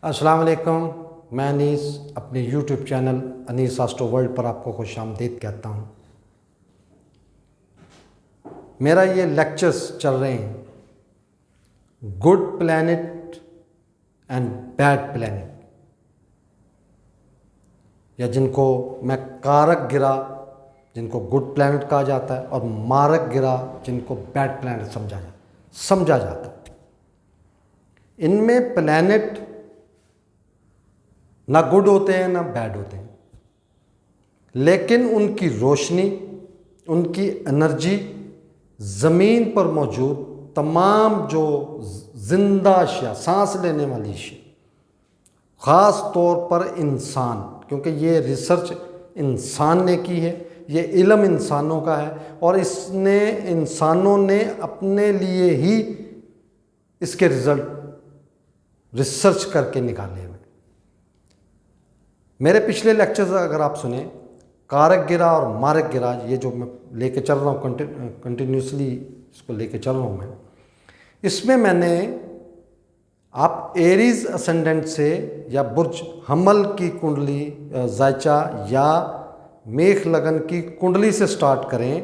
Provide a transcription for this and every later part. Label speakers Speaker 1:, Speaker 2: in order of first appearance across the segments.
Speaker 1: अस्सलाम वालेकुम। मैं अनीस अपने YouTube channel Anis astro world पर आपको खुशामदीद कहता हूँ। मेरा ये लेक्चर्स चल रहे हैं good planet and bad planet, या जिनको मैं कारक गिरा जिनको गुड प्लैनेट कहा जाता है और मारक गिरा जिनको बैड प्लैनेट समझा जाता है। इनमें प्लैनेट ना गुड होते हैं ना बैड होते हैं, लेकिन उनकी रोशनी, उनकी एनर्जी ज़मीन पर मौजूद तमाम जो जिंदा अशिया, सांस लेने वाली अशिया, ख़ास तौर पर इंसान, क्योंकि ये रिसर्च इंसान ने की है, ये इल्म इंसानों का है और इंसानों ने अपने लिए ही इसके रिज़ल्ट रिसर्च करके निकाले हुए। मेरे पिछले लेक्चर्स अगर आप सुने, कारक गिरा और मारक गिरा, ये जो मैं लेके चल रहा हूँ कंटिन्यूसली इसको लेके चल रहा हूँ मैं, इसमें मैंने आप एरीज असेंडेंट से या बुर्ज हमल की कुंडली जायचा या मेष लगन की कुंडली से स्टार्ट करें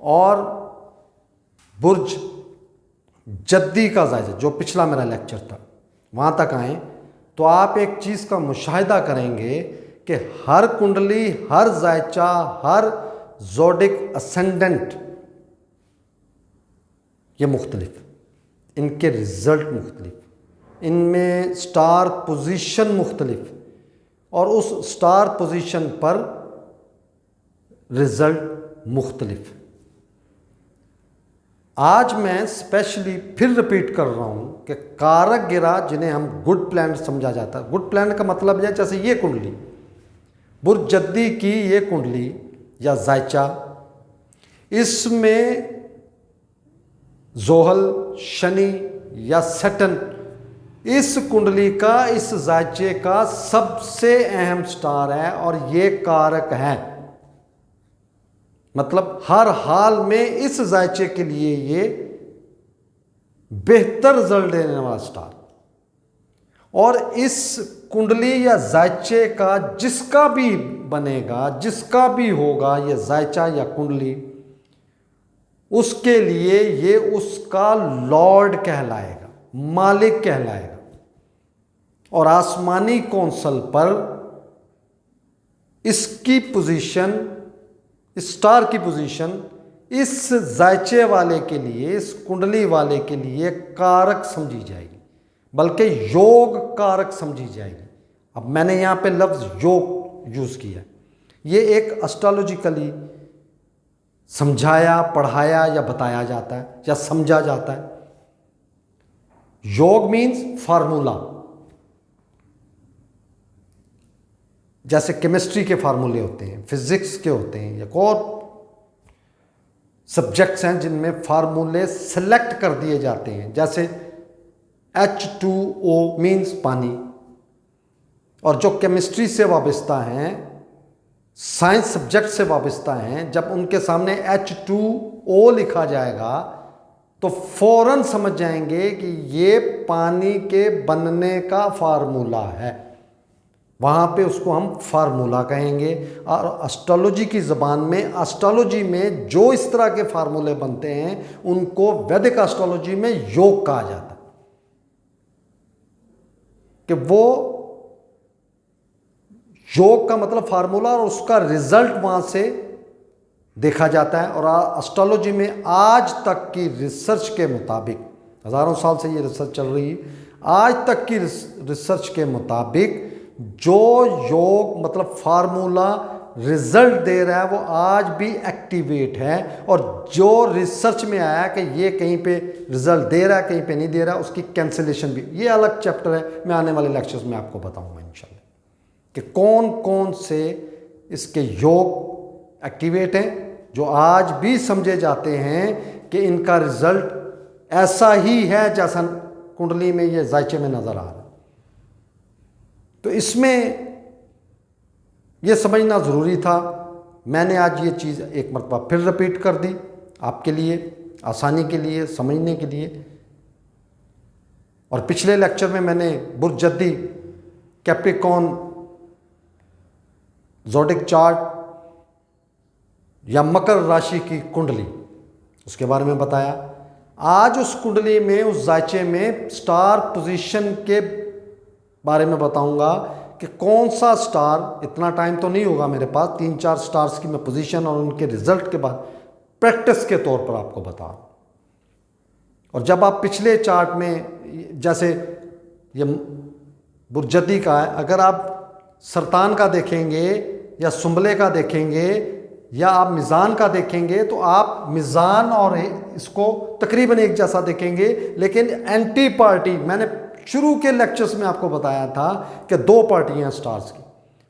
Speaker 1: और बुर्ज जद्दी का जायचा, जो पिछला मेरा लेक्चर था, वहाँ तक आएँ तो आप एक चीज़ का मुशाहिदा करेंगे कि हर कुंडली, हर जायचा, हर ज़ोडिक असेंडेंट ये मुख्तलिफ, इनके रिज़ल्ट मुख्तलिफ, इनमें स्टार पोजीशन मुख्तलिफ और उस स्टार पोजीशन पर रिज़ल्ट मुख्तलिफ। आज मैं स्पेशली फिर रिपीट कर रहा हूँ कि कारक गिरा जिन्हें हम गुड प्लैनेट समझा जाता है, गुड प्लैनेट का मतलब है जैसे ये कुंडली बुर्ज जद्दी की ये कुंडली या जायचा, इसमें जोहल, शनि या सैटर्न, इस कुंडली का, इस जायचे का सबसे अहम स्टार है और ये कारक है। मतलब हर हाल में इस जायचे के लिए ये बेहतर रिजल्ट देने वाला स्टार, और इस कुंडली या जायचे का जिसका भी बनेगा, जिसका भी होगा ये जायचा या कुंडली, उसके लिए ये उसका लॉर्ड कहलाएगा, मालिक कहलाएगा। और आसमानी कौंसल पर इसकी पोजीशन, स्टार की पोजीशन इस जायचे वाले के लिए, इस कुंडली वाले के लिए कारक समझी जाएगी, बल्कि योग कारक समझी जाएगी। अब मैंने यहाँ पे लफ्ज़ योग यूज़ किया, ये एक एस्ट्रोलॉजिकली समझाया, पढ़ाया या बताया जाता है या समझा जाता है। योग मीन्स फार्मूला, जैसे केमिस्ट्री के फार्मूले होते हैं, फिजिक्स के होते हैं, या और सब्जेक्ट्स हैं जिनमें फार्मूले सेलेक्ट कर दिए जाते हैं, जैसे H2O मीन्स पानी। और जो केमिस्ट्री से वाबस्ता हैं, साइंस सब्जेक्ट से वाबस्ता हैं, जब उनके सामने H2O लिखा जाएगा तो फौरन समझ जाएंगे कि ये पानी के बनने का फार्मूला है, वहाँ पे उसको हम फार्मूला कहेंगे। और एस्ट्रोलॉजी की ज़बान में, एस्ट्रोलॉजी में जो इस तरह के फार्मूले बनते हैं उनको वैदिक एस्ट्रोलॉजी में योग कहा जाता है, कि वो योग का मतलब फार्मूला और उसका रिजल्ट वहाँ से देखा जाता है। और एस्ट्रोलॉजी में आज तक की रिसर्च के मुताबिक, हज़ारों साल से ये रिसर्च चल रही है, आज तक की रिसर्च के मुताबिक जो योग मतलब फार्मूला रिजल्ट दे रहा है वो आज भी एक्टिवेट है। और जो रिसर्च में आया कि ये कहीं पे रिजल्ट दे रहा है, कहीं पे नहीं दे रहा, उसकी कैंसिलेशन भी, ये अलग चैप्टर है, मैं आने वाले लेक्चर्स में आपको बताऊंगा इंशाल्लाह कि कौन कौन से इसके योग एक्टिवेट हैं जो आज भी समझे जाते हैं कि इनका रिजल्ट ऐसा ही है जैसा कुंडली में ये जायचे में नज़र आ रहा है। तो इसमें यह समझना ज़रूरी था। मैंने आज ये चीज़ एक मरतबा फिर रिपीट कर दी आपके लिए, आसानी के लिए, समझने के लिए। और पिछले लेक्चर में मैंने बुर्ज जद्दी कैप्रिकॉन ज़ोडिक चार्ट या मकर राशि की कुंडली, उसके बारे में बताया। आज उस कुंडली में, उस जायचे में स्टार पोजीशन के बारे में बताऊंगा कि कौन सा स्टार, इतना टाइम तो नहीं होगा मेरे पास, 3-4 स्टार्स की मैं पोजीशन और उनके रिजल्ट के बाद प्रैक्टिस के तौर पर आपको बता रहा हूं। और जब आप पिछले चार्ट में, जैसे ये बुर्जदी का है, अगर आप सरतान का देखेंगे या सुंबले का देखेंगे या आप मिज़ान का देखेंगे तो आप मिज़ान और इसको तकरीबन एक जैसा देखेंगे, लेकिन एंटी पार्टी, मैंने शुरू के लेक्चर्स में आपको बताया था कि 2 पार्टियां स्टार्स की,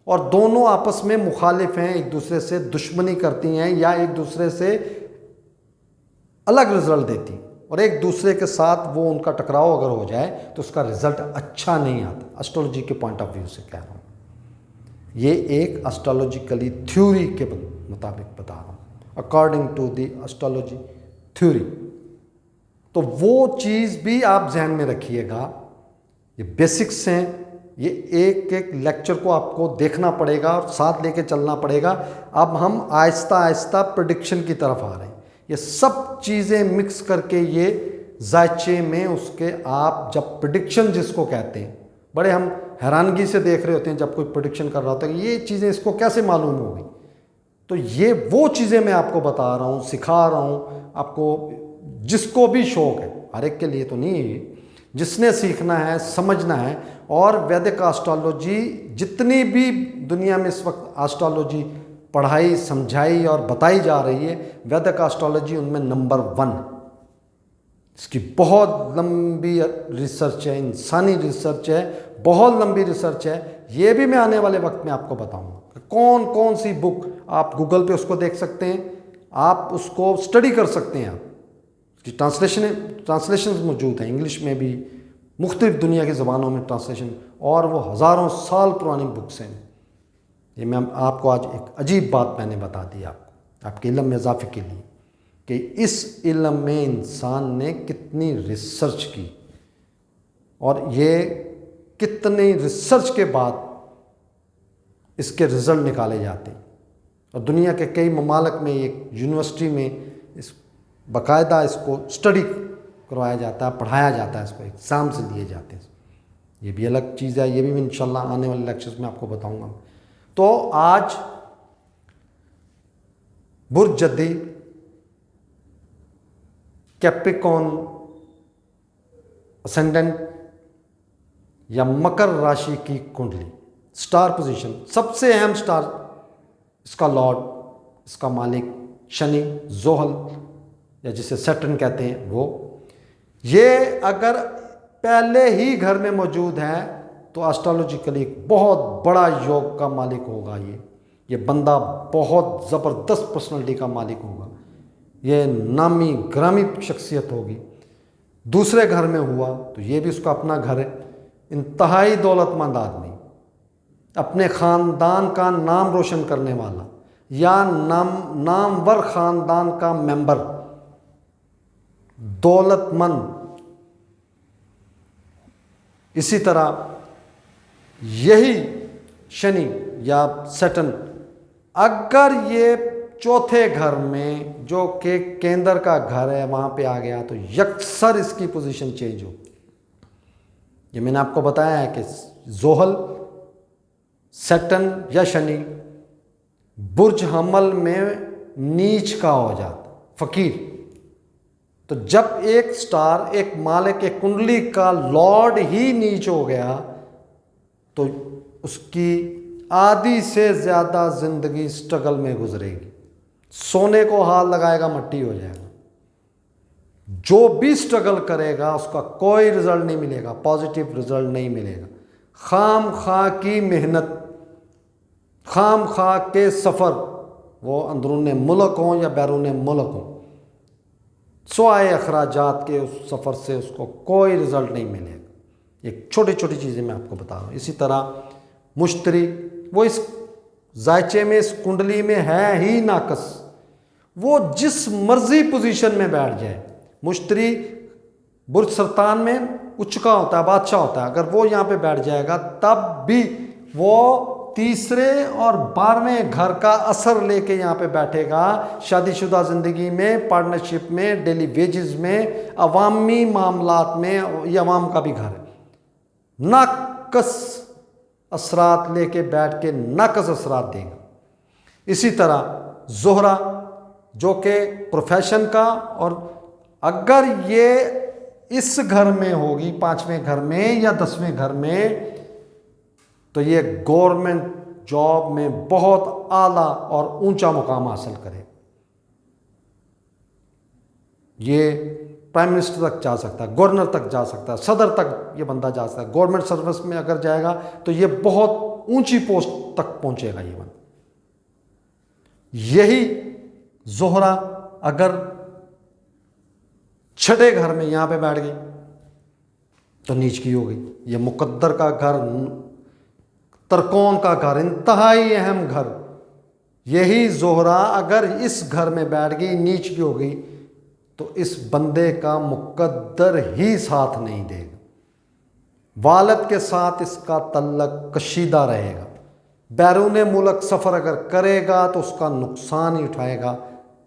Speaker 1: और दोनों आपस में मुखालिफ हैं, एक दूसरे से दुश्मनी करती हैं या एक दूसरे से अलग रिजल्ट देती हैं, और एक दूसरे के साथ वो उनका टकराव अगर हो जाए तो उसका रिजल्ट अच्छा नहीं आता। एस्ट्रोलॉजी के पॉइंट ऑफ व्यू से कह रहा हूँ, ये एक एस्ट्रोलॉजिकली थ्योरी के मुताबिक बता रहा हूँ, according to the astrology theory. तो वो चीज़ भी आप जहन में रखिएगा, ये बेसिक्स हैं, ये एक एक लेक्चर को आपको देखना पड़ेगा और साथ लेके चलना पड़ेगा। अब हम आहिस्ता आहिस्ता प्रेडिक्शन की तरफ आ रहे हैं, ये सब चीज़ें मिक्स करके ये जायचे में उसके आप जब प्रेडिक्शन जिसको कहते हैं, बड़े हम हैरानगी से देख रहे होते हैं जब कोई प्रेडिक्शन कर रहा होता है कि ये चीज़ें इसको कैसे मालूम होगी। तो ये वो चीज़ें मैं आपको बता रहा हूँ, सिखा रहा हूँ आपको, जिसको भी शौक़ है, हर एक के लिए तो नहीं है, जिसने सीखना है, समझना है। और वैदिक एस्ट्रोलॉजी जितनी भी दुनिया में इस वक्त एस्ट्रोलॉजी पढ़ाई, समझाई और बताई जा रही है, वैदिक एस्ट्रोलॉजी उनमें नंबर 1। इसकी बहुत लंबी रिसर्च है, इंसानी रिसर्च है, बहुत लंबी रिसर्च है। ये भी मैं आने वाले वक्त में आपको बताऊंगा कौन कौन सी बुक, आप गूगल पे उसको देख सकते हैं, आप उसको स्टडी कर सकते हैं, आप उसकी ट्रांसलेशन मौजूद है, इंग्लिश में भी, मुख्तलिफ दुनिया की ज़बानों में ट्रांसलेशन, और वो हज़ारों साल पुरानी बुक्स हैं। ये मैं आपको आज एक अजीब बात मैंने बता दी आपको, आपके इल्म में इजाफे के लिए, कि इस इल्म में इंसान ने कितनी रिसर्च की और ये कितनी रिसर्च के बाद इसके रिज़ल्ट निकाले जाते हैं। और दुनिया के कई ममालिक में, एक यूनिवर्सिटी में इस बाकायदा इसको स्टडी करवाया जाता है, पढ़ाया जाता है, इसको एग्ज़ाम से लिए जाते हैं। ये भी अलग चीज़ है, ये भी मैं इंशाल्लाह आने वाले लेक्चर्स में आपको बताऊंगा। तो आज बुर्जदी, कैप्रिकॉन असेंडेंट या मकर राशि की कुंडली, स्टार पोजीशन, सबसे अहम स्टार, इसका लॉर्ड, इसका मालिक शनि, जोहल या जिसे सैटर्न कहते हैं वो, ये अगर पहले ही घर में मौजूद है तो एस्ट्रोलॉजिकली एक बहुत बड़ा योग का मालिक होगा। ये बंदा बहुत ज़बरदस्त पर्सनालिटी का मालिक होगा, ये नामी ग्रामी शख्सियत होगी। दूसरे घर में हुआ तो ये भी उसका अपना घर है, इंतहाई दौलतमंद आदमी, अपने ख़ानदान का नाम रोशन करने वाला या नामवर ख़ानदान का मेंबर, दौलतमंद। इसी तरह यही शनि या सैटर्न अगर ये चौथे घर में, जो कि केंद्र का घर है, वहाँ पे आ गया तो यकसर इसकी पोजीशन चेंज हो। ये मैंने आपको बताया है कि जोहल, सैटर्न या शनि बुर्ज हमल में नीच का हो जाता, फकीर। तो जब एक स्टार, एक मालिक, एक कुंडली का लॉर्ड ही नीच हो गया तो उसकी आधी से ज़्यादा ज़िंदगी स्ट्रगल में गुजरेगी, सोने को हाथ लगाएगा मट्टी हो जाएगा। जो भी स्ट्रगल करेगा उसका कोई रिजल्ट नहीं मिलेगा, पॉजिटिव रिजल्ट नहीं मिलेगा। खाम खा की मेहनत, खाम खा के सफ़र, वो अंदरून मुल्क हों या बैरून मुल्क हों, स्वाए अखराजात के उस सफ़र से उसको कोई रिज़ल्ट नहीं मिलेगा। एक छोटी छोटी चीज़ें मैं आपको बता रहा हूँ। इसी तरह मुश्तरी, वो इस जायचे में, इस कुंडली में है ही नाकस, वो जिस मर्जी पोजीशन में बैठ जाए। मुश्तरी बुर्ज सरतान में उच्च का होता है, बादशाह होता है, अगर वो यहाँ पे बैठ जाएगा तब भी वो तीसरे और 12वें घर का असर लेके यहाँ पे बैठेगा। शादीशुदा ज़िंदगी में, पार्टनरशिप में, डेली वेजेस में, अवामी मामलात में, ये अवाम का भी घर है, नाकस असरात लेके बैठ के नाकस असरात देगा। इसी तरह ज़ोहरा जो कि प्रोफेशन का, और अगर ये इस घर में होगी, 5वें घर में या 10वें घर में, तो ये गवर्नमेंट जॉब में बहुत आला और ऊंचा मुकाम हासिल करे। ये प्राइम मिनिस्टर तक जा सकता है, गवर्नर तक जा सकता है, सदर तक ये बंदा जा सकता है। गवर्नमेंट सर्विस में अगर जाएगा तो ये बहुत ऊंची पोस्ट तक पहुंचेगा ये बंदा। यही ज़ोहरा अगर 6ठे घर में यहां पे बैठ गई तो नीच की हो गई। ये मुकद्दर का घर, तरकोन का घर, इंतहाई अहम घर, यही ज़ोहरा अगर इस घर में बैठ गई, नीच की हो गई, तो इस बंदे का मुकद्दर ही साथ नहीं देगा। वालिद के साथ इसका तल्लक कशीदा रहेगा। बैरून मुल्क सफ़र अगर करेगा तो उसका नुकसान ही उठाएगा,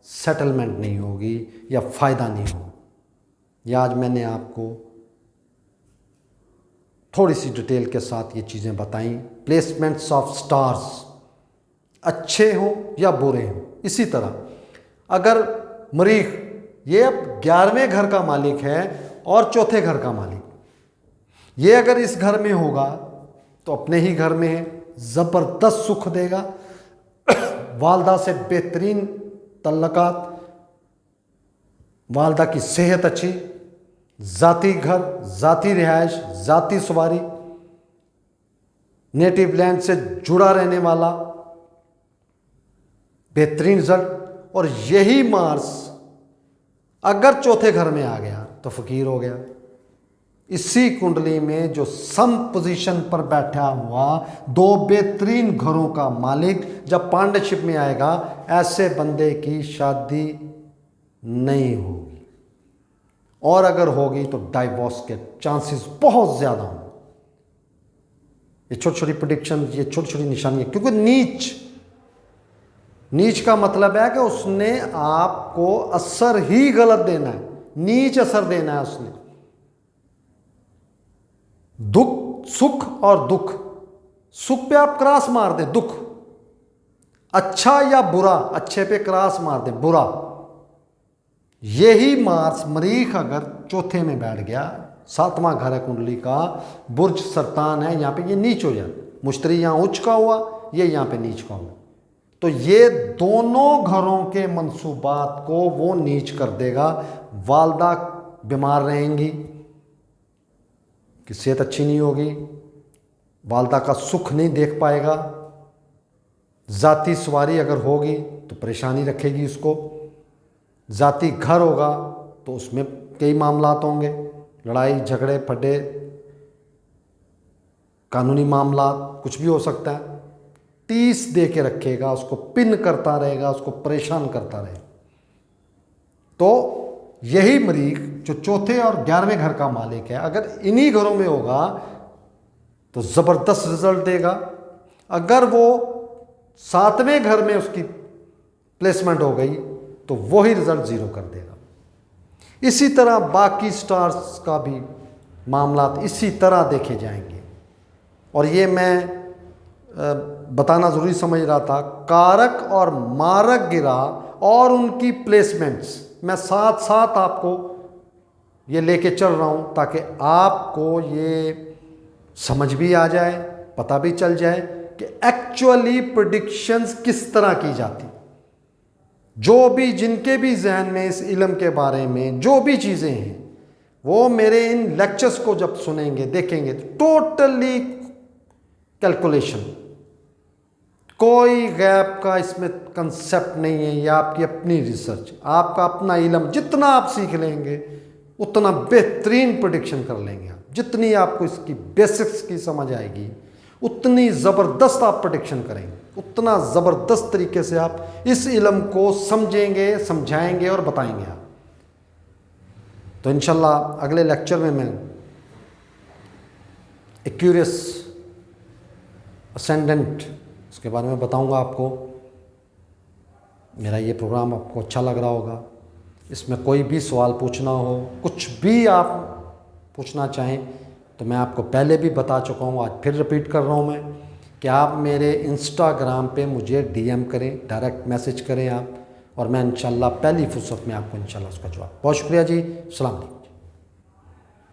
Speaker 1: सेटलमेंट नहीं होगी या फ़ायदा नहीं होगा। ये आज मैंने आपको थोड़ी सी डिटेल के साथ ये चीज़ें बताई। प्लेसमेंट्स ऑफ स्टार्स अच्छे हों या बुरे हों। इसी तरह अगर मरीख ये अब 11वें घर का मालिक है और चौथे घर का मालिक, ये अगर इस घर में होगा तो अपने ही घर में है, ज़बरदस्त सुख देगा, वालदा से बेहतरीन तल्लकात, वालदा की सेहत अच्छी, ज़ाती घर, ज़ाती रिहाइश, ज़ाती सवारी, नेटिव लैंड से जुड़ा रहने वाला, बेहतरीन रिजल्ट। और यही मार्स अगर चौथे घर में आ गया तो फ़कीर हो गया। इसी कुंडली में जो सम पोजीशन पर बैठा हुआ 2 बेहतरीन घरों का मालिक जब पार्टनरशिप में आएगा, ऐसे बंदे की शादी नहीं होगी, और अगर होगी तो डाइवोर्स के चांसेस बहुत ज़्यादा होंगे। ये छोटी छोटी प्रेडिक्शन, ये छोटी छोटी निशानियाँ, क्योंकि नीच का मतलब है कि उसने आपको असर ही गलत देना है, नीच असर देना है उसने। दुख, सुख और दुख, सुख पे आप क्रॉस मार दें, दुख अच्छा या बुरा, अच्छे पे क्रॉस मार दें, बुरा। यही मार्स मरीख अगर चौथे में बैठ गया, 7वां घर है कुंडली का, बुर्ज सरतान है, यहाँ पे ये नीच हो जाए। मुश्तरी यहाँ उच्च का हुआ, ये यहाँ पे नीच का हुआ, तो ये दोनों घरों के मंसूबात को वो नीच कर देगा। वालदा बीमार रहेंगी कि सेहत अच्छी नहीं होगी, वालदा का सुख नहीं देख पाएगा। ज़ाती सवारी अगर होगी तो परेशानी रखेगी उसको। ज़ाती घर होगा तो उसमें कई मामलात होंगे, लड़ाई झगड़े फटे, कानूनी मामलात, कुछ भी हो सकता है। 30 दे के रखेगा, उसको पिन करता रहेगा, उसको परेशान करता रहेगा। तो यही मरीख जो चौथे और 11वें घर का मालिक है, अगर इन्हीं घरों में होगा तो ज़बरदस्त रिजल्ट देगा। अगर वो 7वें घर में उसकी प्लेसमेंट हो गई तो वही रिजल्ट 0 कर देगा। इसी तरह बाकी स्टार्स का भी मामलात इसी तरह देखे जाएंगे। और ये मैं बताना ज़रूरी समझ रहा था, कारक और मारक गिरा और उनकी प्लेसमेंट्स मैं साथ साथ आपको ये लेके चल रहा हूँ, ताकि आपको ये समझ भी आ जाए, पता भी चल जाए कि एक्चुअली प्रेडिक्शंस किस तरह की जाती। जो भी जिनके भी जहन में इस इल्म के बारे में जो भी चीज़ें हैं, वो मेरे इन लेक्चर्स को जब सुनेंगे, देखेंगे, टोटली कैलकुलेशन, कोई गैप का इसमें कंसेप्ट नहीं है। ये आपकी अपनी रिसर्च, आपका अपना इल्म, जितना आप सीख लेंगे उतना बेहतरीन प्रेडिक्शन कर लेंगे आप। जितनी आपको इसकी बेसिक्स की समझ आएगी उतनी ज़बरदस्त आप प्रेडिक्शन करेंगे, उतना ज़बरदस्त तरीके से आप इस इल्म को समझेंगे, समझाएंगे और बताएंगे आप। तो इंशाल्लाह अगले लेक्चर में मैं एक्यूरियस असेंडेंट, उसके बारे में बताऊंगा आपको। मेरा ये प्रोग्राम आपको अच्छा लग रहा होगा। इसमें कोई भी सवाल पूछना हो, कुछ भी आप पूछना चाहें तो मैं आपको पहले भी बता चुका हूँ, आज फिर रिपीट कर रहा हूँ मैं कि आप मेरे इंस्टाग्राम पे मुझे डीएम करें, डायरेक्ट मैसेज करें आप, और मैं इंशाल्लाह पहली फुर्सत में आपको इंशाल्लाह उसका जवाब। बहुत शुक्रिया जी। अस्सलाम वालेकुम।